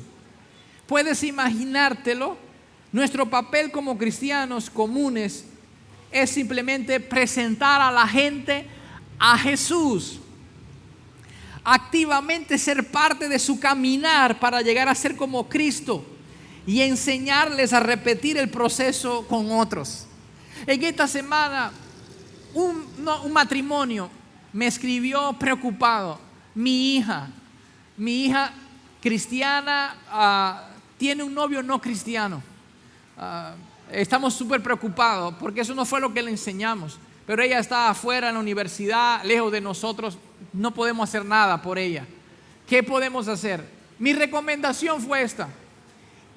Puedes imaginártelo Nuestro papel como cristianos comunes es simplemente presentar a la gente a Jesús. Activamente ser parte de su caminar para llegar a ser como Cristo y enseñarles a repetir el proceso con otros. En esta semana un matrimonio me escribió preocupado. Mi hija cristiana tiene un novio no cristiano. Estamos súper preocupados porque eso no fue lo que le enseñamos. Pero ella está afuera en la universidad, lejos de nosotros. No podemos hacer nada por ella. ¿Qué podemos hacer? Mi recomendación fue esta: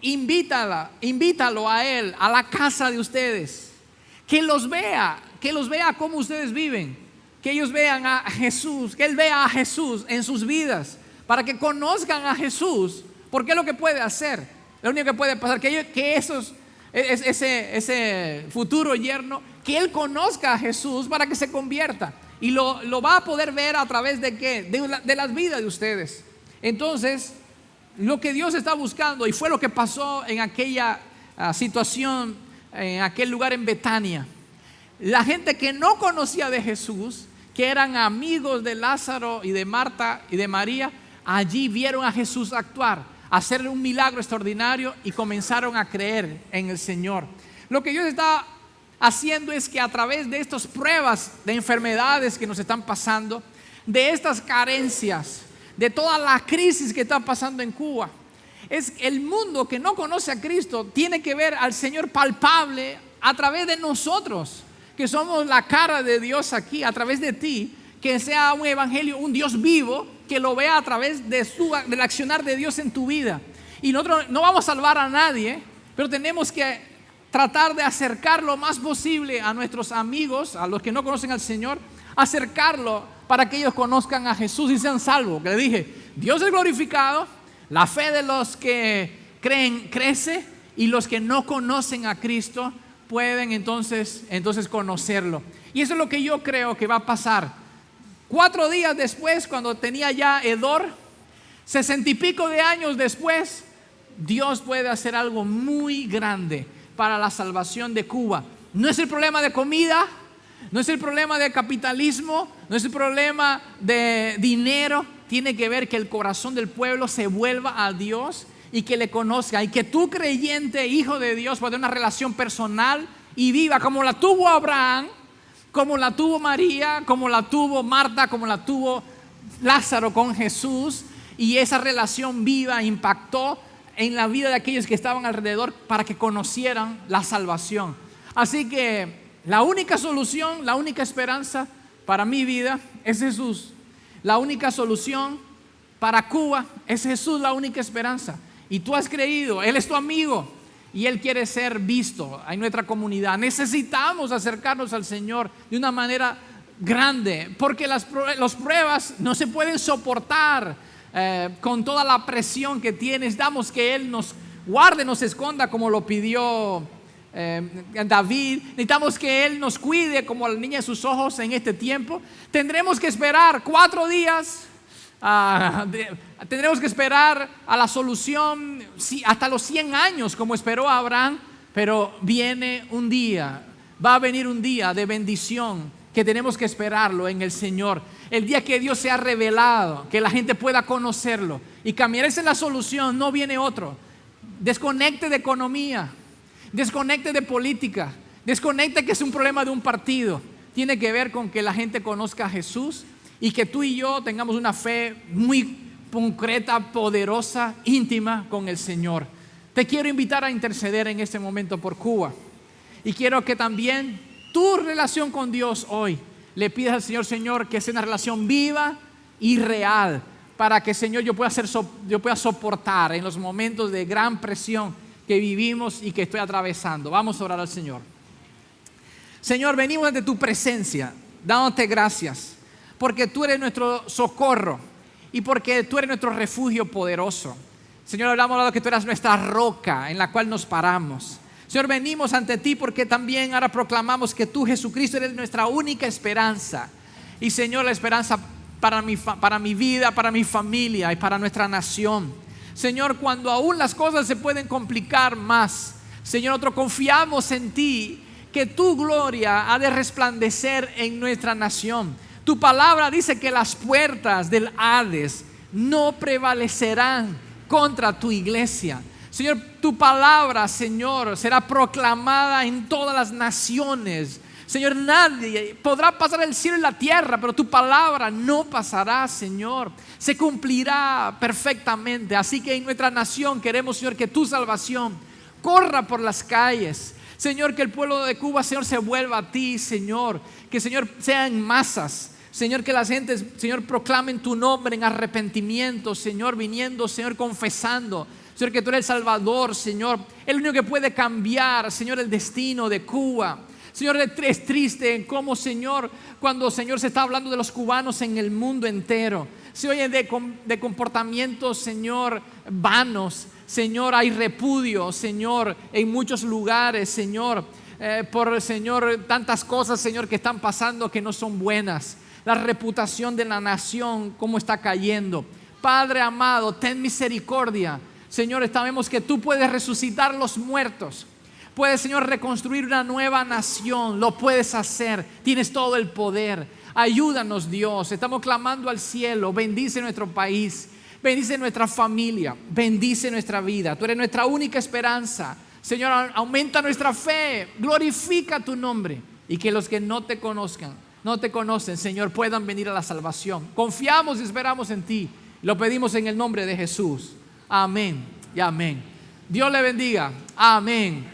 invítalo a él, a la casa de ustedes. Que los vea cómo ustedes viven. Que ellos vean a Jesús, que él vea a Jesús en sus vidas, para que conozcan a Jesús. Porque es lo que puede hacer. Lo único que puede pasar, que ese futuro yerno, que él conozca a Jesús para que se convierta. Y lo va a poder ver a través de ¿qué? De las vidas de ustedes. Entonces, lo que Dios está buscando, y fue lo que pasó en aquella situación, en aquel lugar en Betania. La gente que no conocía de Jesús, que eran amigos de Lázaro y de Marta y de María, allí vieron a Jesús actuar, hacer un milagro extraordinario y comenzaron a creer en el Señor. Lo que Dios está haciendo es que a través de estas pruebas de enfermedades que nos están pasando, de estas carencias, de toda la crisis que está pasando en Cuba, es el mundo que no conoce a Cristo tiene que ver al Señor palpable a través de nosotros, que somos la cara de Dios aquí, a través de ti, que sea un evangelio, un Dios vivo, que lo vea a través del accionar de Dios en tu vida. Y nosotros no vamos a salvar a nadie, pero tenemos que tratar de acercar lo más posible a nuestros amigos, a los que no conocen al Señor, acercarlo para que ellos conozcan a Jesús y sean salvos. Que le dije, Dios es glorificado, la fe de los que creen crece, y los que no conocen a Cristo pueden entonces conocerlo. Y eso es lo que yo creo que va a pasar. 4 días después, cuando tenía ya hedor, 60 y pico de años después, Dios puede hacer algo muy grande para la salvación de Cuba. No es el problema de comida, no es el problema de capitalismo, no es el problema de dinero. Tiene que ver que el corazón del pueblo se vuelva a Dios y que le conozca, y que tú, creyente, hijo de Dios, pueda tener una relación personal y viva como la tuvo Abraham, como la tuvo María, como la tuvo Marta, como la tuvo Lázaro con Jesús. Y esa relación viva impactó en la vida de aquellos que estaban alrededor para que conocieran la salvación. Así que la única solución, la única esperanza para mi vida es Jesús. La única solución para Cuba es Jesús, la única esperanza. Y tú has creído, Él es tu amigo y Él quiere ser visto en nuestra comunidad. Necesitamos acercarnos al Señor de una manera grande, porque las pruebas no se pueden soportar con toda la presión que tiene. Necesitamos que Él nos guarde, nos esconda como lo pidió David. Necesitamos que Él nos cuide como la niña de sus ojos en este tiempo. Tendremos que esperar 4 días. Tendremos que esperar a la solución hasta los 100 años como esperó Abraham. Pero viene un día, va a venir un día de bendición que tenemos que esperarlo en el Señor. El día que Dios se ha revelado, que la gente pueda conocerlo y caminar. Esa es la solución, no viene otro. Desconecte de economía, desconecte de política, desconecte que es un problema de un partido. Tiene que ver con que la gente conozca a Jesús y que tú y yo tengamos una fe muy concreta, poderosa, íntima con el Señor. Te quiero invitar a interceder en este momento por Cuba, y quiero que también tu relación con Dios hoy le pidas al Señor, Señor, que sea una relación viva y real, para que, Señor, yo pueda soportar en los momentos de gran presión que vivimos y que estoy atravesando. Vamos a orar al Señor. Señor, venimos ante tu presencia dándote gracias, porque tú eres nuestro socorro y porque tú eres nuestro refugio poderoso. Señor, hablamos de que tú eras nuestra roca en la cual nos paramos. Señor, venimos ante ti porque también ahora proclamamos que tú, Jesucristo, eres nuestra única esperanza. Y, Señor, la esperanza para mi vida, para mi familia y para nuestra nación. Señor, cuando aún las cosas se pueden complicar más, Señor, nosotros confiamos en ti, que tu gloria ha de resplandecer en nuestra nación. Tu palabra dice que las puertas del Hades no prevalecerán contra tu iglesia. Señor, tu palabra, Señor, será proclamada en todas las naciones. Señor, nadie podrá pasar el cielo y la tierra, pero tu palabra no pasará, Señor. Se cumplirá perfectamente. Así que en nuestra nación queremos, Señor, que tu salvación corra por las calles. Señor, que el pueblo de Cuba, Señor, se vuelva a ti, Señor. Que, Señor, sean masas. Señor, que las gentes, Señor, proclamen tu nombre en arrepentimiento, Señor, viniendo, Señor, confesando, Señor, que tú eres el Salvador, Señor, el único que puede cambiar, Señor, el destino de Cuba. Señor, es triste en cómo, Señor, cuando, Señor, se está hablando de los cubanos en el mundo entero, se oye de comportamientos, Señor, vanos. Señor, hay repudio, Señor, en muchos lugares, Señor, por, Señor, tantas cosas, Señor, que están pasando que no son buenas. La reputación de la nación, cómo está cayendo. Padre amado, ten misericordia. Señor, sabemos que tú puedes resucitar los muertos. Puedes, Señor, reconstruir una nueva nación. Lo puedes hacer. Tienes todo el poder. Ayúdanos, Dios. Estamos clamando al cielo. Bendice nuestro país. Bendice nuestra familia. Bendice nuestra vida. Tú eres nuestra única esperanza. Señor, aumenta nuestra fe. Glorifica tu nombre. Y que los que no te conocen, Señor, puedan venir a la salvación. Confiamos y esperamos en ti. Lo pedimos en el nombre de Jesús. Amén y amén. Dios le bendiga. Amén.